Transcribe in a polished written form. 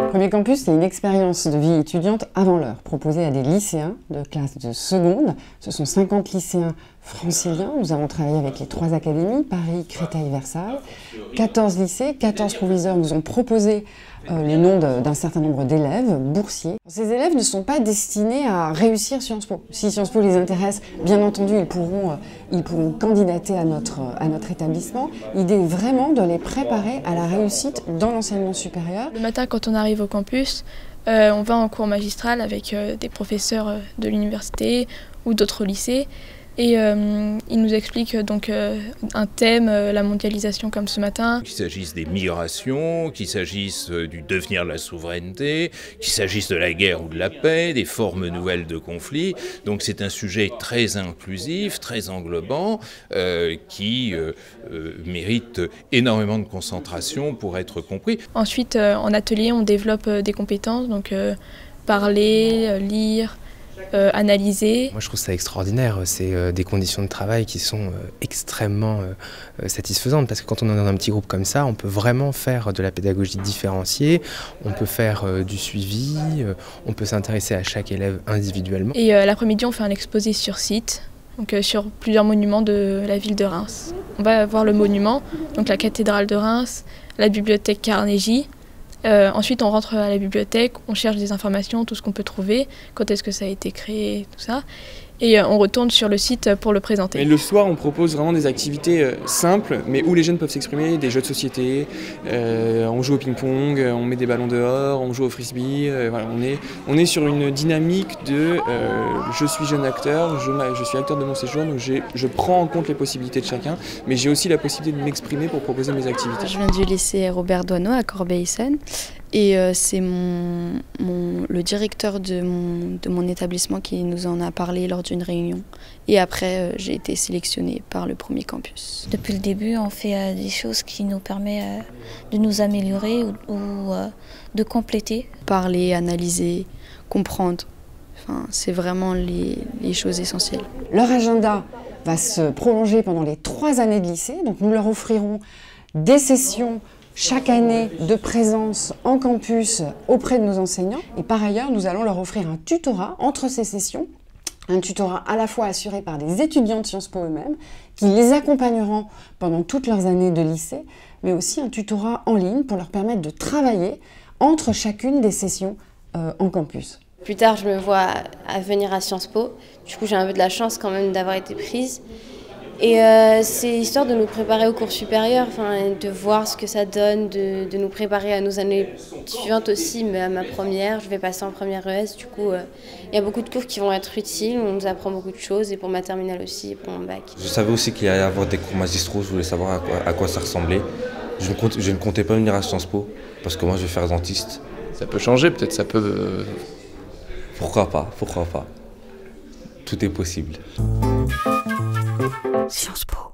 Premier Campus, c'est une expérience de vie étudiante avant l'heure, proposée à des lycéens de classe de seconde. Ce sont 50 lycéens franciliens. Nous avons travaillé avec les 3 académies, Paris, Créteil, Versailles. 14 lycées, 14 proviseurs nous ont proposé les noms d'un certain nombre d'élèves, boursiers. Ces élèves ne sont pas destinés à réussir Sciences Po. Si Sciences Po les intéresse, bien entendu, ils pourront candidater à notre établissement. L'idée est vraiment de les préparer à la réussite dans l'enseignement supérieur. Le matin, quand on arrive au campus, on va en cours magistral avec des professeurs de l'université ou d'autres lycées. Et il nous explique donc un thème, la mondialisation comme ce matin. Qu'il s'agisse des migrations, qu'il s'agisse du devenir de la souveraineté, qu'il s'agisse de la guerre ou de la paix, des formes nouvelles de conflits. Donc c'est un sujet très inclusif, très englobant, qui mérite énormément de concentration pour être compris. Ensuite, en atelier, on développe des compétences, donc parler, lire, analyser. Moi je trouve ça extraordinaire, c'est des conditions de travail qui sont extrêmement satisfaisantes parce que quand on est dans un petit groupe comme ça, on peut vraiment faire de la pédagogie différenciée, on peut faire du suivi, on peut s'intéresser à chaque élève individuellement. Et l'après-midi on fait un exposé sur site, donc sur plusieurs monuments de la ville de Reims. On va voir le monument, donc la cathédrale de Reims, la bibliothèque Carnegie. Ensuite, on rentre à la bibliothèque, on cherche des informations, tout ce qu'on peut trouver, quand est-ce que ça a été créé, tout ça. Et on retourne sur le site pour le présenter. Et le soir, on propose vraiment des activités simples, mais où les jeunes peuvent s'exprimer, des jeux de société, on joue au ping-pong, on met des ballons dehors, on joue au frisbee. Voilà, on est sur une dynamique de je suis jeune acteur, je suis acteur de mon séjour, donc je prends en compte les possibilités de chacun, mais j'ai aussi la possibilité de m'exprimer pour proposer mes activités. Je viens du lycée Robert Doisneau à Corbeil-Essonnes. Et c'est le directeur de mon établissement qui nous en a parlé lors d'une réunion. Et après, j'ai été sélectionnée par le Premier Campus. Depuis le début, on fait des choses qui nous permettent de nous améliorer ou de compléter. Parler, analyser, comprendre, enfin, c'est vraiment les choses essentielles. Leur agenda va se prolonger pendant les 3 années de lycée. Donc nous leur offrirons des sessions chaque année de présence en campus auprès de nos enseignants. Et par ailleurs, nous allons leur offrir un tutorat entre ces sessions, un tutorat à la fois assuré par des étudiants de Sciences Po eux-mêmes, qui les accompagneront pendant toutes leurs années de lycée, mais aussi un tutorat en ligne pour leur permettre de travailler entre chacune des sessions en campus. Plus tard, je me vois à venir à Sciences Po. Du coup, j'ai un peu de la chance quand même d'avoir été prise. Et c'est histoire de nous préparer aux cours supérieurs, de voir ce que ça donne, de nous préparer à nos années suivantes aussi, mais à ma première, je vais passer en première ES, du coup il y a beaucoup de cours qui vont être utiles, on nous apprend beaucoup de choses, et pour ma terminale aussi, et pour mon bac. Je savais aussi qu'il allait y avoir des cours magistraux, je voulais savoir à quoi ça ressemblait. Je ne comptais pas venir à Sciences Po, parce que moi je vais faire dentiste. Ça peut changer, peut-être ça peut... Pourquoi pas. Tout est possible. Sciences Po.